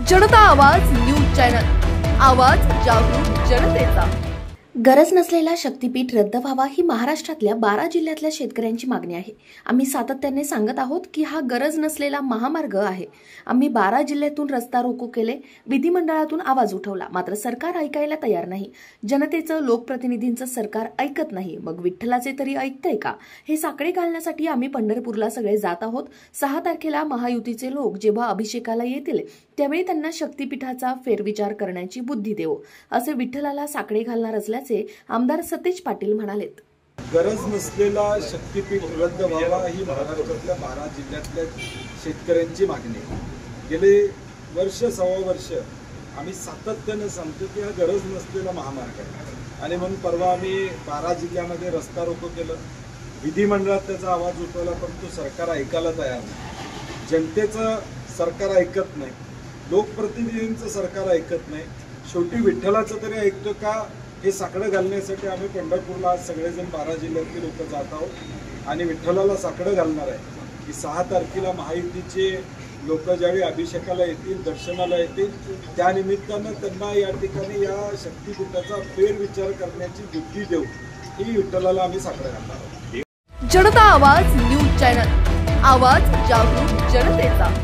जनता आवाज news channel, आवाज जागरूक जनतेचा। गरज नसलेला शक्तीपीठ रद्द व्हावा ही महाराष्ट्रातल्या 12 जिल्ह्यातल्या शेतकऱ्यांची मागणी आहे। आम्ही सातत्याने सांगत आहोत की हा गरज नसलेला महामार्ग आहे। आम्ही 12 जिल्ह्यातून रस्ता रोको केले, विधिमंडळातून आवाज उठवला, मात्र सरकार ऐकायला तयार नाही। जनतेचं, लोकप्रतिनिधींचं सरकार ऐकत नाही, मग विठ्ठलाचे तरी ऐकतंय का? हे साकडे घालण्यासाठी आम्ही पंढरपूरला सगळे जात आहोत। 6 तारखेला महायुतीचे लोक जेव्हा अभिषेकाला येतील त्यावेळी त्यांना शक्तीपीठाचा फेरविचार करण्याची बुद्धी देऊ, असे विठ्ठलाला साकडे घालणार असल्याचे आमदार सतेज पाटील म्हणालेत। गरज नसलेला शक्तीपीठ रद्द व्हावा ही महाराष्ट्रातल्या 12 जिल्ह्यातल्या शेतकऱ्यांची मागणी आहे। गेले वर्ष सव्वा वर्ष आम्ही सातत्याने सांगतो की हा गरज नसलेला महामार्ग आहे आणि म्हणून परवा आम्ही 12 जिल्ह्यामध्ये रस्ता रोको केलं, विधिमंडळात त्याचा आवाज उठवला, परंतु सरकार ऐकायला तयार नाही। जनतेचं सरकार ऐकत नाही, लोकप्रतिनिधींचं सरकार ऐकत नाही, शेवटी विठ्ठलाचं तरी ऐकतो का हे साकडं घालण्यासाठी आम्ही पंढरपूरला आज सगळेजण 12 जिल्ह्यातले लोक जात आहोत आणि विठ्ठलाला साकडं घालणार आहे की 6 तारखेला महायुतीचे लोक ज्यावेळी अभिषेकाला येतील, दर्शनाला येतील, त्या निमित्तानं त्यांना या ठिकाणी या शक्तीपीठाचा फेरविचार करण्याची बुद्धी देऊ ही विठ्ठलाला आम्ही साकडं घालणार आहोत। जनता आवाज न्यूज चॅनल, आवाज जागरूक जनतेचा।